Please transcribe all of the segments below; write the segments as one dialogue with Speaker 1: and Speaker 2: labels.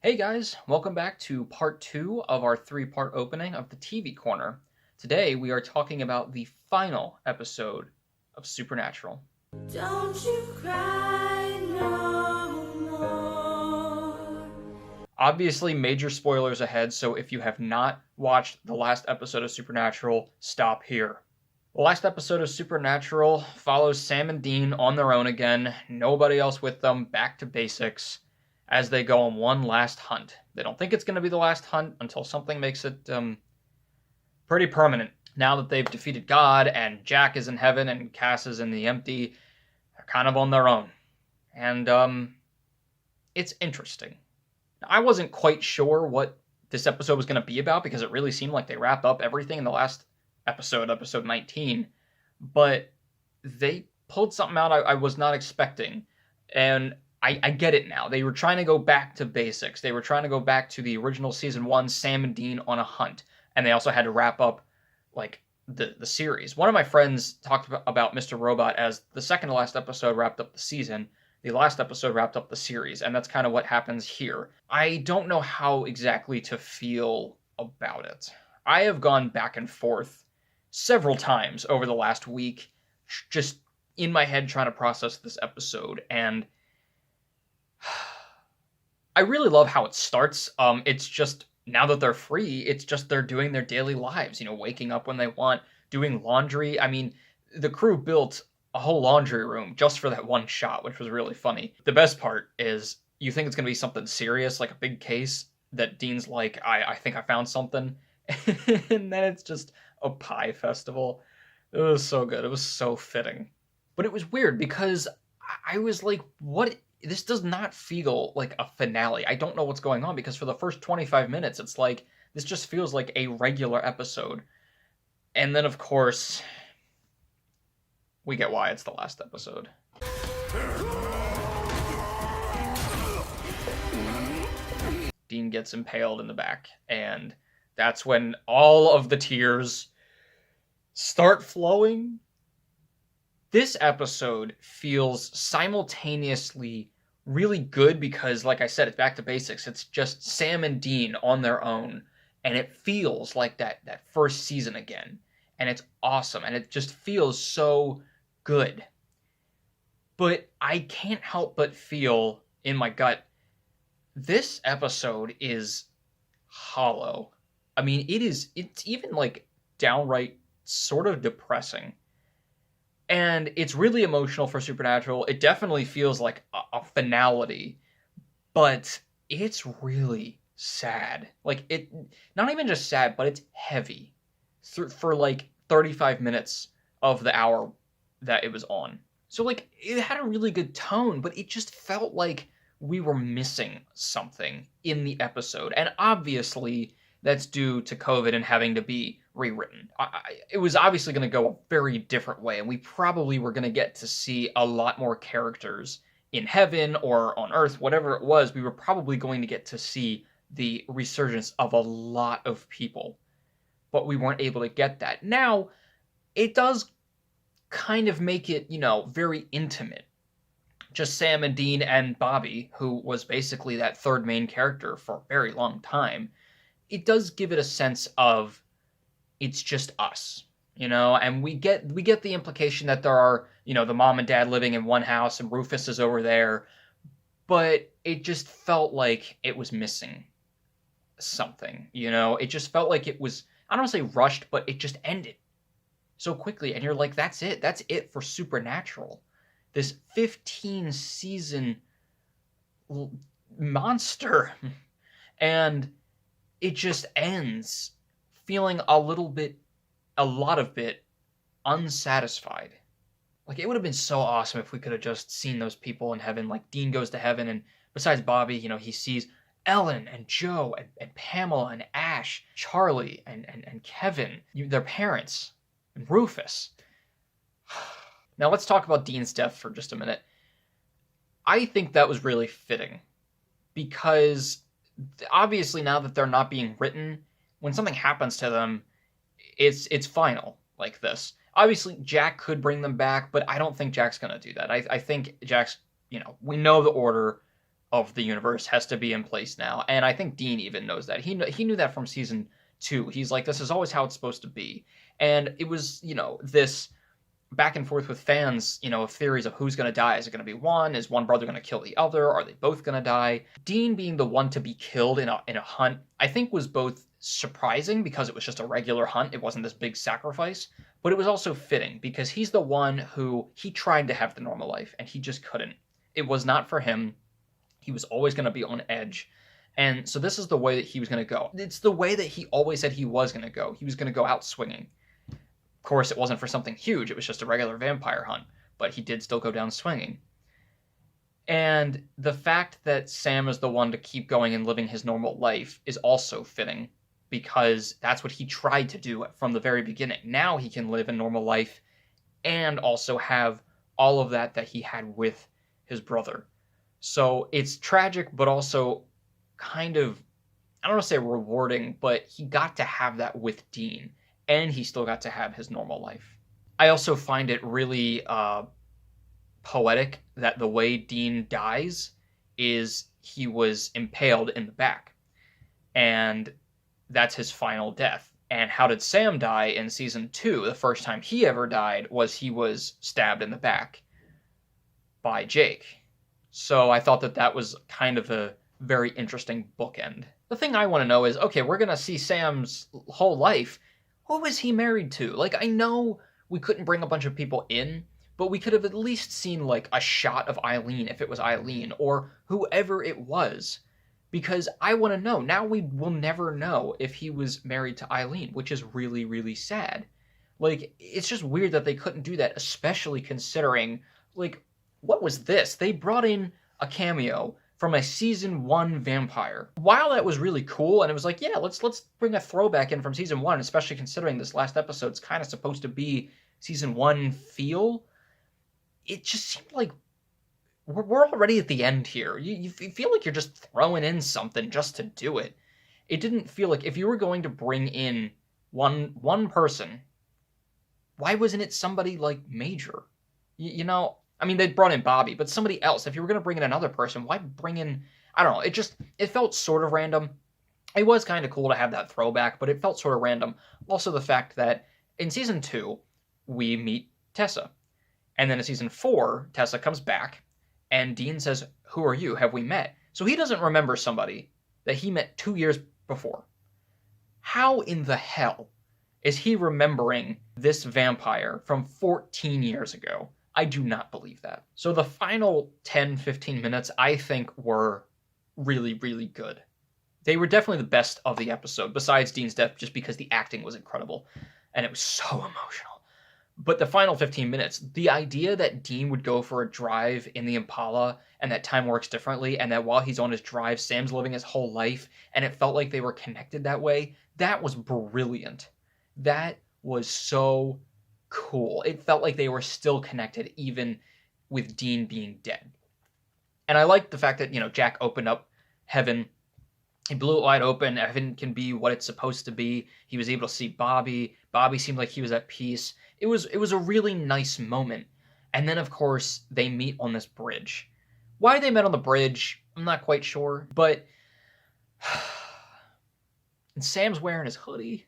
Speaker 1: Hey guys, welcome back to part 2 of our 3-part opening of the TV Corner. Today we are talking about the final episode of Supernatural.
Speaker 2: Don't you cry no more.
Speaker 1: Obviously, major spoilers ahead, so if you have not watched the last episode of Supernatural, stop here. The last episode of Supernatural follows Sam and Dean on their own again, nobody else with them, back to basics, as they go on one last hunt. They don't think it's going to be the last hunt until something makes it pretty permanent. Now that they've defeated God and Jack is in heaven and Cass is in the empty, they're kind of on their own. And it's interesting. I wasn't quite sure what this episode was going to be about because it really seemed like they wrapped up everything in the last episode 19, but they pulled something out I was not expecting. And I get it now. They were trying to go back to basics. They were trying to go back to the original season 1, Sam and Dean on a hunt. And they also had to wrap up, like, the series. One of my friends talked about Mr. Robot as the second to last episode wrapped up the season. The last episode wrapped up the series. And that's kind of what happens here. I don't know how exactly to feel about it. I have gone back and forth several times over the last week, just in my head trying to process this episode. And I really love how it starts. It's just, now that they're free, it's just they're doing their daily lives, waking up when they want, doing laundry. I mean, the crew built a whole laundry room just for that one shot, which was really funny. The best part is you think it's going to be something serious, like a big case, that Dean's like, I think I found something. And then it's just a pie festival. It was so good. It was so fitting. But it was weird because I was like, what? This does not feel like a finale. I don't know what's going on because for the first 25 minutes, it's like, this just feels like a regular episode. And then, of course, we get why it's the last episode. Dean gets impaled in the back, and that's when all of the tears start flowing. This episode feels simultaneously really good because, like I said, it's back to basics. It's just Sam and Dean on their own, and it feels like that first season again. And it's awesome, and it just feels so good. But I can't help but feel in my gut, this episode is hollow. I mean, it's even like downright sort of depressing. And it's really emotional for Supernatural. It definitely feels like a finality, but it's really sad. Like, it, not even just sad, but it's heavy for like 35 minutes of the hour that it was on. So, like, it had a really good tone, but it just felt like we were missing something in the episode. And obviously, that's due to COVID and having to be rewritten. It was obviously going to go a very different way, and we probably were going to get to see a lot more characters in heaven or on Earth, whatever it was. We were probably going to get to see the resurgence of a lot of people, but we weren't able to get that. Now, it does kind of make it, very intimate. Just Sam and Dean and Bobby, who was basically that third main character for a very long time. It does give it a sense of it's just us, and we get the implication that there are, the mom and dad living in one house and Rufus is over there, but it just felt like it was missing something, it just felt like it was, I don't want to say rushed, but it just ended so quickly, and you're like, that's it for Supernatural, this 15 season monster, and it just ends feeling a lot of bit unsatisfied. Like, it would have been so awesome if we could have just seen those people in heaven. Like, Dean goes to heaven, and besides Bobby, he sees Ellen and Joe and Pamela and Ash, Charlie and Kevin, their parents, and Rufus. Now, let's talk about Dean's death for just a minute. I think that was really fitting because obviously now that they're not being written, when something happens to them, it's final like this. Obviously, Jack could bring them back, but I don't think Jack's going to do that. I think Jack's, we know the order. of the universe has to be in place now. And I think Dean even knows that. He knew that from season 2. He's like, this is always how it's supposed to be. And it was, this back and forth with fans, of theories of who's going to die. Is it going to be one? Is one brother going to kill the other? Are they both going to die? Dean being the one to be killed in a hunt, I think was both surprising because it was just a regular hunt. It wasn't this big sacrifice, but it was also fitting because he's the one who he tried to have the normal life and he just couldn't. It was not for him. He was always going to be on edge. And so this is the way that he was going to go. It's the way that he always said he was going to go. He was going to go out swinging. Of course, it wasn't for something huge. It was just a regular vampire hunt. But he did still go down swinging. And the fact that Sam is the one to keep going and living his normal life is also fitting because that's what he tried to do from the very beginning. Now he can live a normal life and also have all of that he had with his brother. So it's tragic, but also kind of, I don't want to say rewarding, but he got to have that with Dean, and he still got to have his normal life. I also find it really poetic that the way Dean dies is he was impaled in the back, and that's his final death. And how did Sam die in season 2? The first time he ever died was he was stabbed in the back by Jake. So I thought that was kind of a very interesting bookend. The thing I want to know is, okay, we're going to see Sam's whole life. Who was he married to? Like, I know we couldn't bring a bunch of people in, but we could have at least seen, like, a shot of Eileen if it was Eileen, or whoever it was. Because I want to know. Now we will never know if he was married to Eileen, which is really, really sad. Like, it's just weird that they couldn't do that, especially considering, like, what was this? They brought in a cameo from a season 1 vampire. While that was really cool, and it was like, yeah, let's bring a throwback in from season 1, especially considering this last episode's kind of supposed to be season 1 feel, it just seemed like we're already at the end here. You feel like you're just throwing in something just to do it. It didn't feel like, if you were going to bring in one person, why wasn't it somebody like major? I mean, they brought in Bobby, but somebody else. If you were going to bring in another person, why bring in, I don't know, it felt sort of random. It was kind of cool to have that throwback, but it felt sort of random. Also the fact that in season 2, we meet Tessa. And then in season 4, Tessa comes back, and Dean says, who are you? Have we met? So he doesn't remember somebody that he met 2 years before. How in the hell is he remembering this vampire from 14 years ago? I do not believe that. So the final 10-15 minutes, I think, were really, really good. They were definitely the best of the episode, besides Dean's death, just because the acting was incredible, and it was so emotional. But the final 15 minutes, the idea that Dean would go for a drive in the Impala, and that time works differently, and that while he's on his drive, Sam's living his whole life, and it felt like they were connected that way, that was brilliant. That was so cool. It felt like they were still connected, even with Dean being dead. And I liked the fact that, Jack opened up heaven. He blew it wide open. Heaven can be what it's supposed to be. He was able to see Bobby. Bobby seemed like he was at peace. It was a really nice moment. And then, of course, they meet on this bridge. Why they met on the bridge, I'm not quite sure. But and Sam's wearing his hoodie.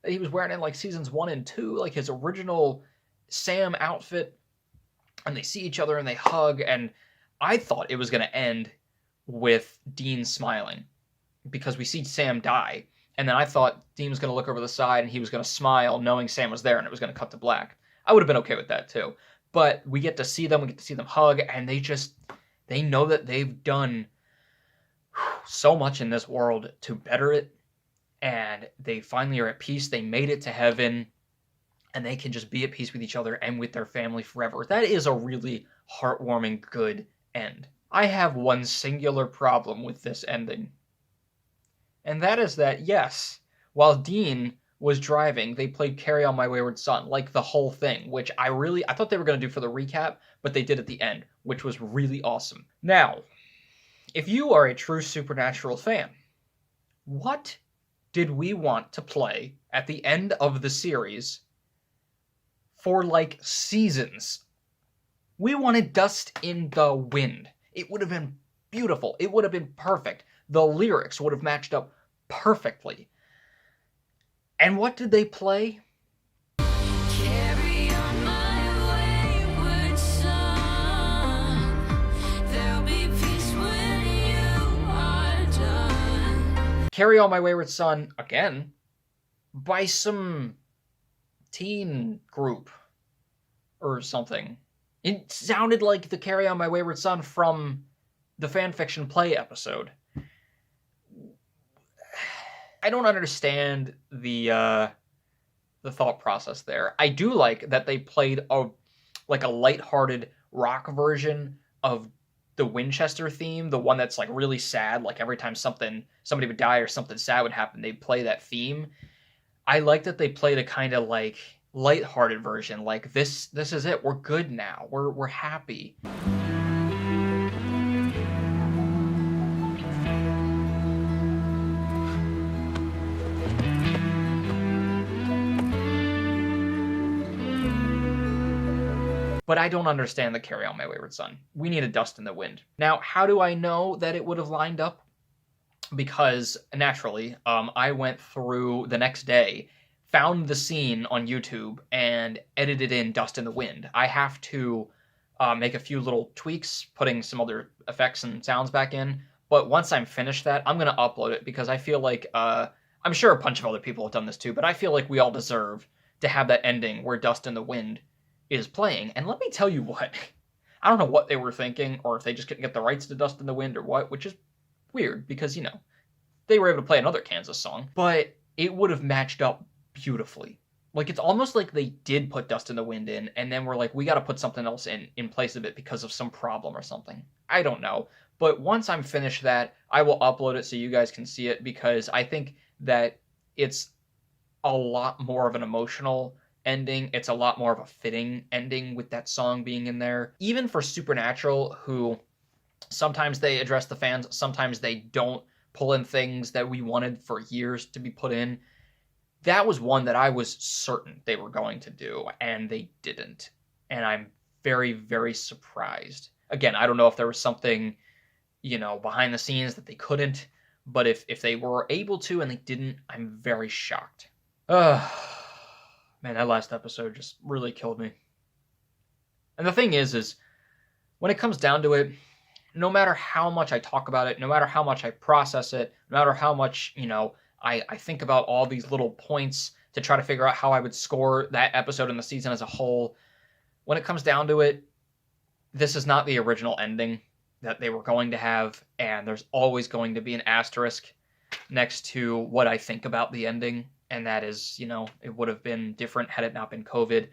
Speaker 1: He was wearing in like seasons 1 and 2, like his original Sam outfit. And they see each other and they hug. And I thought it was going to end with Dean smiling, because we see Sam die. And then I thought Dean was going to look over the side and he was going to smile knowing Sam was there, and it was going to cut to black. I would have been okay with that too. But we get to see them, hug, and they know that they've done so much in this world to better it. And they finally are at peace. They made it to heaven, and they can just be at peace with each other and with their family forever. That is a really heartwarming, good end. I have one singular problem with this ending. And that is that, yes, while Dean was driving, they played Carry On My Wayward Son, like the whole thing, which I thought they were going to do for the recap, but they did at the end, which was really awesome. Now, if you are a true Supernatural fan, what did we want to play at the end of the series for, like, seasons? We wanted Dust in the Wind. It would have been beautiful. It would have been perfect. The lyrics would have matched up perfectly. And what did they play?
Speaker 2: Carry on my wayward son. There'll be peace when you are done.
Speaker 1: Carry On My Wayward Son, again, by some teen group or something. It sounded like the Carry On My Wayward Son from the fanfiction play episode. I don't understand the thought process there. I do like that they played a lighthearted rock version of the Winchester theme, the one that's like really sad, like every time somebody would die or something sad would happen, they'd play that theme. I like that they played a kind of like lighthearted version, like this is it, we're good now, we're happy. But I don't understand the Carry On My Wayward Son. We need a Dust in the Wind. Now, how do I know that it would have lined up? Because, naturally, I went through the next day, found the scene on YouTube, and edited in Dust in the Wind. I have to make a few little tweaks, putting some other effects and sounds back in. But once I'm finished that, I'm going to upload it because I feel like, I'm sure a bunch of other people have done this too, but I feel like we all deserve to have that ending where Dust in the Wind is playing. And let me tell you what, I don't know what they were thinking, or if they just couldn't get the rights to Dust in the Wind or what, which is weird because, you know, they were able to play another Kansas song, but it would have matched up beautifully. Like, it's almost like they did put Dust in the Wind in, and then we're like, we gotta put something else in place of it because of some problem or something. I don't know. But once I'm finished that, I will upload it so you guys can see it, because I think that it's a lot more of an emotional ending. It's a lot more of a fitting ending with that song being in there. Even for Supernatural, who sometimes they address the fans, sometimes they don't pull in things that we wanted for years to be put in. That was one that I was certain they were going to do, and they didn't. And I'm very, very surprised. Again, I don't know if there was something, you know, behind the scenes that they couldn't, but if they were able to and they didn't, I'm very shocked. Man, that last episode just really killed me. And the thing is when it comes down to it, no matter how much I talk about it, no matter how much I process it, no matter how much, you know, I think about all these little points to try to figure out how I would score that episode and the season as a whole, when it comes down to it, this is not the original ending that they were going to have, and there's always going to be an asterisk next to what I think about the ending. And that is, you know, it would have been different had it not been COVID.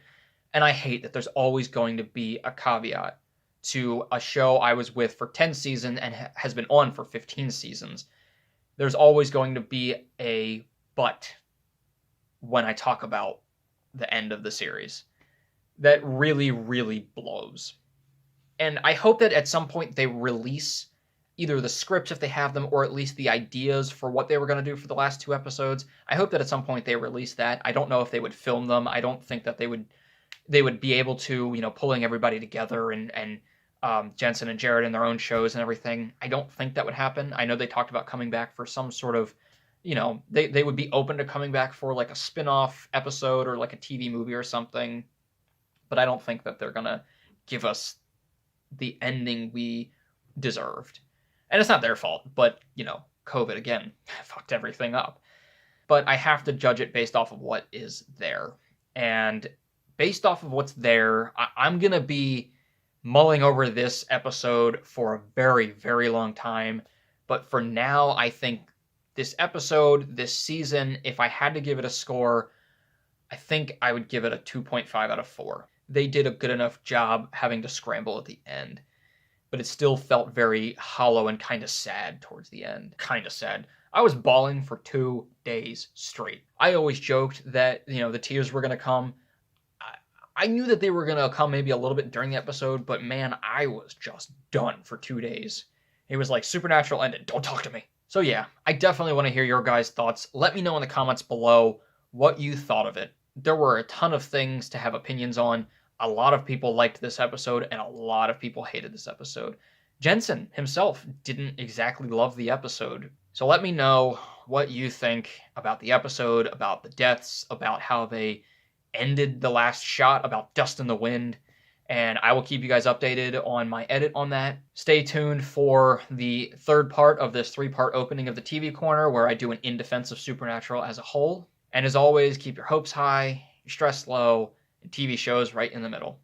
Speaker 1: And I hate that there's always going to be a caveat to a show I was with for 10 seasons and has been on for 15 seasons. There's always going to be a but when I talk about the end of the series. That really, really blows. And I hope that at some point they release either the scripts if they have them, or at least the ideas for what they were going to do for the last 2 episodes. I hope that at some point they release that. I don't know if they would film them. I don't think that they would be able to, you know, pulling everybody together and Jensen and Jared in their own shows and everything. I don't think that would happen. I know they talked about coming back for some sort of, you know, they would be open to coming back for like a spin-off episode or like a TV movie or something. But I don't think that they're going to give us the ending we deserved. And it's not their fault, but, you know, COVID, again, fucked everything up. But I have to judge it based off of what is there. And based off of what's there, I'm going to be mulling over this episode for a very, very long time. But for now, I think this episode, this season, if I had to give it a score, I think I would give it a 2.5 out of 4. They did a good enough job having to scramble at the end. But it still felt very hollow and kind of sad towards the end. Kind of sad. I was bawling for 2 days straight. I always joked that, you know, the tears were going to come. I knew that they were going to come maybe a little bit during the episode, but man, I was just done for 2 days. It was like Supernatural ended. Don't talk to me. So yeah, I definitely want to hear your guys' thoughts. Let me know in the comments below what you thought of it. There were a ton of things to have opinions on. A lot of people liked this episode, and a lot of people hated this episode. Jensen himself didn't exactly love the episode. So let me know what you think about the episode, about the deaths, about how they ended the last shot, about Dust in the Wind, and I will keep you guys updated on my edit on that. Stay tuned for the third part of this 3-part opening of the TV Corner, where I do an in defense of Supernatural as a whole. And as always, keep your hopes high, your stress low, and TV shows right in the middle.